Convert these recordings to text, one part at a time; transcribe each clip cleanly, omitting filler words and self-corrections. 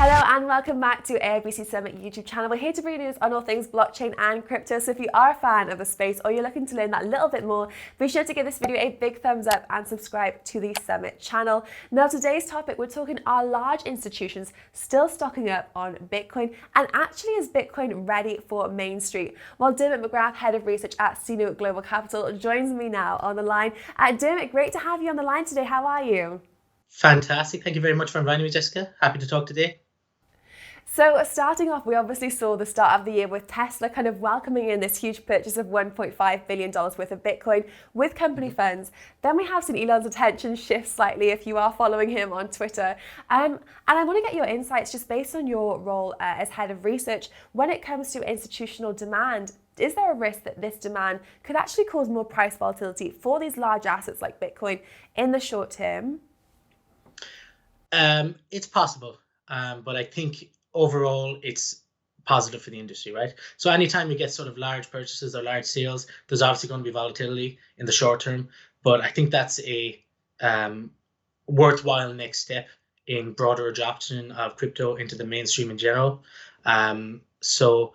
Hello and welcome back to AIBC Summit YouTube channel. We're here to bring you news on all things blockchain and crypto. So if you are a fan of the space or you're looking to learn that little bit more, be sure to give this video a big thumbs up and subscribe to the Summit channel. Now today's topic, we're talking, are large institutions still stocking up on Bitcoin, and actually is Bitcoin ready for Main Street? Well, Dermot McGrath, head of research at Sino Global Capital, joins me now on the line. Dermot, great to have you on the line today. How are you? Fantastic. Thank you very much for inviting me, Jessica. Happy to talk today. So starting off, we obviously saw the start of the year with Tesla kind of welcoming in this huge purchase of $1.5 billion worth of Bitcoin with company funds. Then we have seen Elon's attention shift slightly if you are following him on Twitter. And I want to get your insights just based on your role as head of research. When it comes to institutional demand, is there a risk that this demand could actually cause more price volatility for these large assets like Bitcoin in the short term? It's possible, but I think overall it's positive for the industry, right? So anytime you get sort of large purchases or large sales, there's obviously going to be volatility in the short term, but I think that's a worthwhile next step in broader adoption of crypto into the mainstream in general. So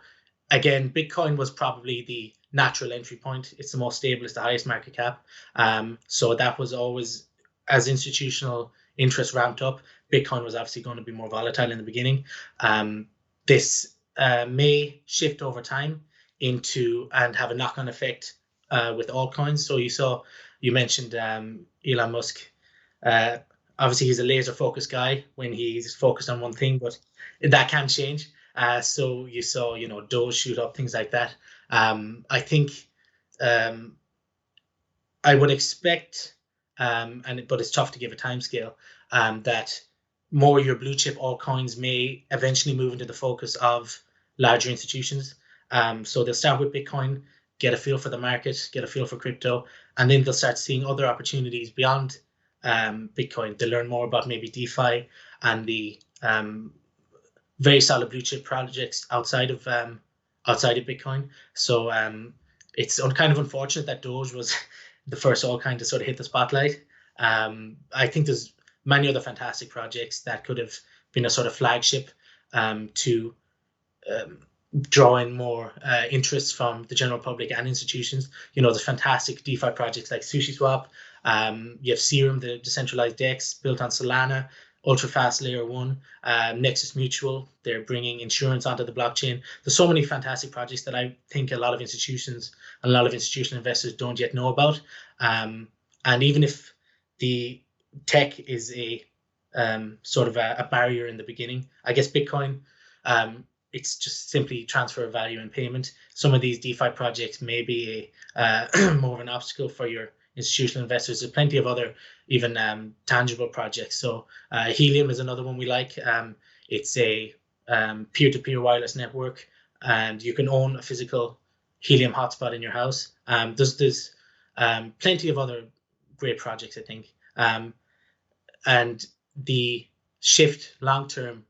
again, Bitcoin was probably the natural entry point. It's the most stable, it's the highest market cap. So that was always, as institutional interest ramped up, Bitcoin was obviously going to be more volatile in the beginning. This may shift over time into and have a knock-on effect with altcoins. So you mentioned Elon Musk. Obviously, he's a laser-focused guy when he's focused on one thing, but that can change. So you saw, Doge shoot up, things like that. I think I would expect, but it's tough to give a timescale, that more your blue chip altcoins may eventually move into the focus of larger institutions. So they'll start with Bitcoin, get a feel for the market, get a feel for crypto, and then they'll start seeing other opportunities beyond Bitcoin. They'll learn more about maybe DeFi and the very solid blue chip projects outside of Bitcoin. So it's kind of unfortunate that Doge was the first altcoin to sort of hit the spotlight. I think there's many other fantastic projects that could have been a sort of flagship to draw in more interest from the general public and institutions. There's fantastic DeFi projects like SushiSwap. You have Serum, the decentralized DEX built on Solana, ultra-fast layer 1, Nexus Mutual. They're bringing insurance onto the blockchain. There's so many fantastic projects that I think a lot of institutions and a lot of institutional investors don't yet know about. And even if the tech is a sort of a barrier in the beginning, I guess Bitcoin, it's just simply transfer of value and payment. Some of these DeFi projects may be more of an obstacle for your institutional investors. There's plenty of other even tangible projects. So Helium is another one we like. It's a peer-to-peer wireless network, and you can own a physical Helium hotspot in your house. There's plenty of other great projects, I think. And the shift long term,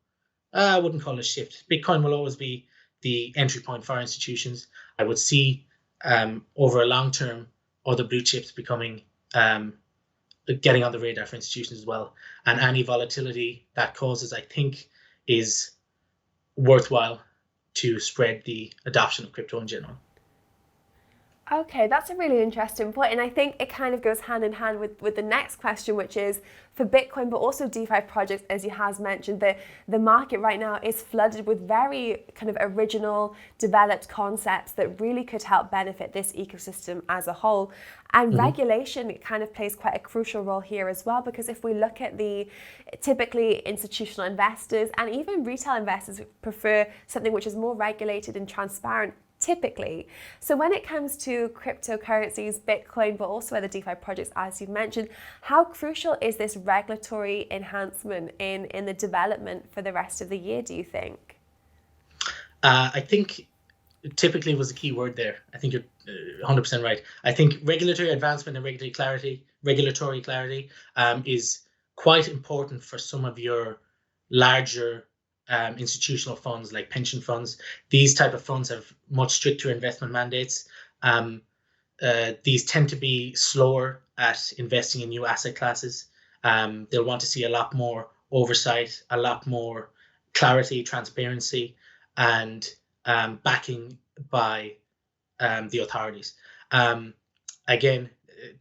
I wouldn't call it a shift. Bitcoin will always be the entry point for institutions. I would see over a long term other blue chips becoming getting on the radar for institutions as well. And any volatility that causes, I think, is worthwhile to spread the adoption of crypto in general. Okay, that's a really interesting point, and I think it kind of goes hand in hand with the next question, which is for Bitcoin, but also DeFi projects, as you has mentioned, the market right now is flooded with very kind of original, developed concepts that really could help benefit this ecosystem as a whole. And regulation kind of plays quite a crucial role here as well, because if we look at typically institutional investors and even retail investors prefer something which is more regulated and transparent, typically. So when it comes to cryptocurrencies, Bitcoin, but also other DeFi projects, as you've mentioned, how crucial is this regulatory enhancement in the development for the rest of the year, do you think? I think typically was a key word there. I think you're 100% right. I think regulatory advancement and regulatory clarity is quite important for some of your larger institutional funds like pension funds. These type of funds have much stricter investment mandates. These tend to be slower at investing in new asset classes. They'll want to see a lot more oversight, a lot more clarity, transparency, and backing by the authorities. Again,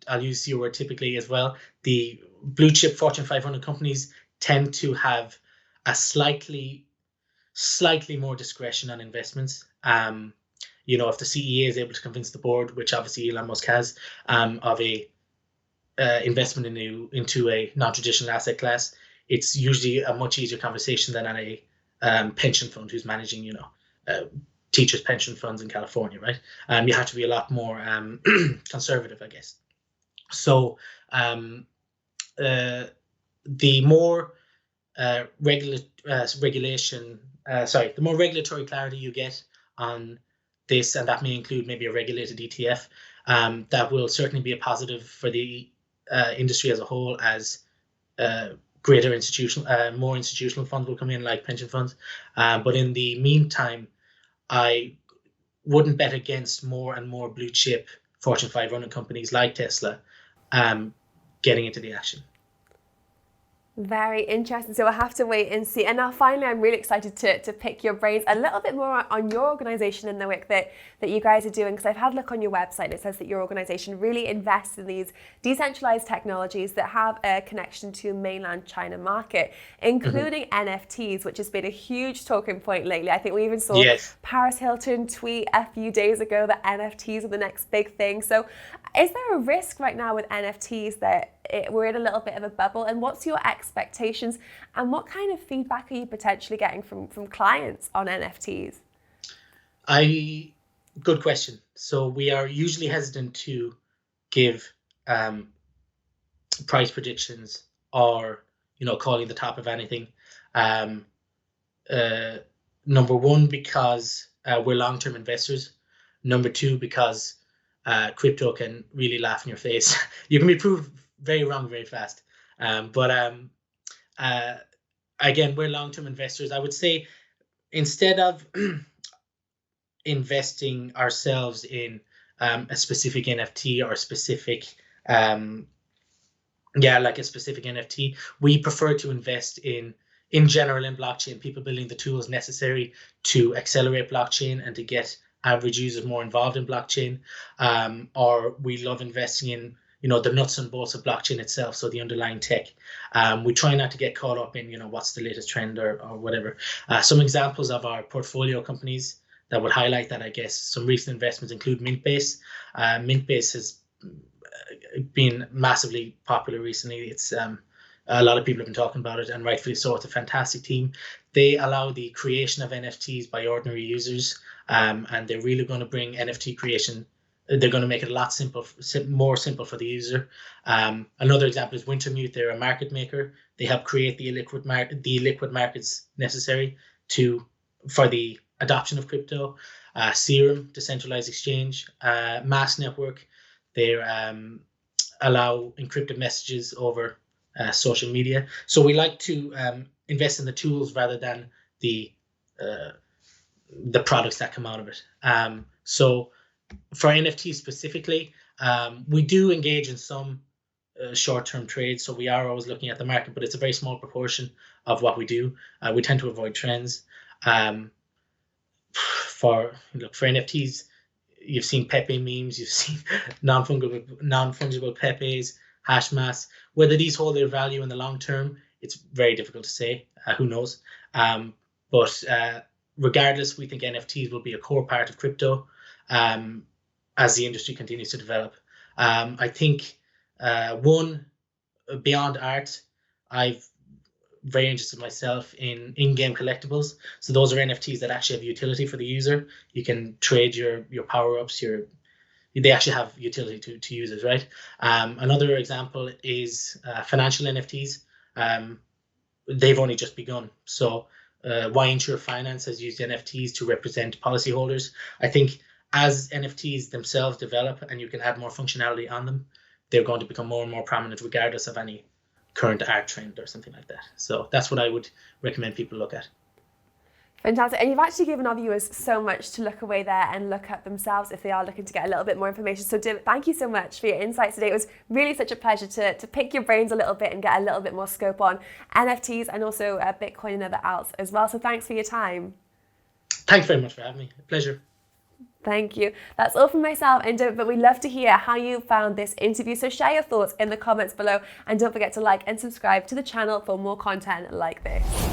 I'll use your word typically as well. The blue chip Fortune 500 companies tend to have a slightly more discretion on investments. If the CEO is able to convince the board, which obviously Elon Musk has, of a investment into a non-traditional asset class, it's usually a much easier conversation than on a pension fund who's managing, teachers' pension funds in California, right? You have to be a lot more conservative, I guess. So the more the more regulatory clarity you get on this, and that may include maybe a regulated ETF, that will certainly be a positive for the industry as a whole, as more institutional funds will come in, like pension funds. But in the meantime, I wouldn't bet against more and more blue chip Fortune 500 companies like Tesla getting into the action. Very interesting. So we'll have to wait and see. And now finally, I'm really excited to pick your brains a little bit more on your organization and the work that you guys are doing, because I've had a look on your website. It says that your organization really invests in these decentralized technologies that have a connection to mainland China market, including NFTs, which has been a huge talking point lately. I think we even saw Paris Hilton tweet a few days ago that NFTs are the next big thing. So is there a risk right now with NFTs that we're in a little bit of a bubble? And what's your expectations, and what kind of feedback are you potentially getting from clients on NFTs? Good question. So we are usually hesitant to give price predictions or calling the top of anything. Number one, because we're long-term investors. Number two, because crypto can really laugh in your face. You can be proved very wrong very fast. But again, we're long-term investors. I would say, instead of investing ourselves in a specific NFT or a specific specific NFT, we prefer to invest in general in blockchain, people building the tools necessary to accelerate blockchain and to get average users more involved in blockchain. Or we love investing in the nuts and bolts of blockchain itself, so the underlying tech. We try not to get caught up in what's the latest trend or whatever. Some examples of our portfolio companies that would highlight that, I guess, some recent investments include Mintbase. Mintbase has been massively popular recently. It's a lot of people have been talking about it, and rightfully so. It's a fantastic team. They allow the creation of NFTs by ordinary users, and they're really going to bring NFT creation. They're going to make it a lot more simple for the user. Another example is Wintermute. They're a market maker. They help create the liquid markets necessary for the adoption of crypto. Serum, decentralized exchange. Mass Network. They allow encrypted messages over social media. So we like to invest in the tools rather than the products that come out of it. So for NFT specifically, we do engage in some short-term trades. So we are always looking at the market, but it's a very small proportion of what we do. We tend to avoid trends. For NFTs, you've seen Pepe memes, you've seen non-fungible Pepes, hash mass. Whether these hold their value in the long term, it's very difficult to say. Who knows? But regardless, we think NFTs will be a core part of crypto as the industry continues to develop. I think beyond art, I've very interested myself in in-game collectibles. So those are NFTs that actually have utility for the user. You can trade your power-ups, they actually have utility to users, right? Another example is financial NFTs. They've only just begun. So Why Insure Finance has used NFTs to represent policyholders. I think as NFTs themselves develop and you can add more functionality on them, they're going to become more and more prominent regardless of any current art trend or something like that. So that's what I would recommend people look at. Fantastic. And you've actually given our viewers so much to look away there and look at themselves if they are looking to get a little bit more information. So Dermot, thank you so much for your insights today. It was really such a pleasure to pick your brains a little bit and get a little bit more scope on NFTs and also Bitcoin and other alts as well. So thanks for your time. Thanks very much for having me. A pleasure. Thank you. That's all from myself and Dermot, but we'd love to hear how you found this interview. So share your thoughts in the comments below and don't forget to like and subscribe to the channel for more content like this.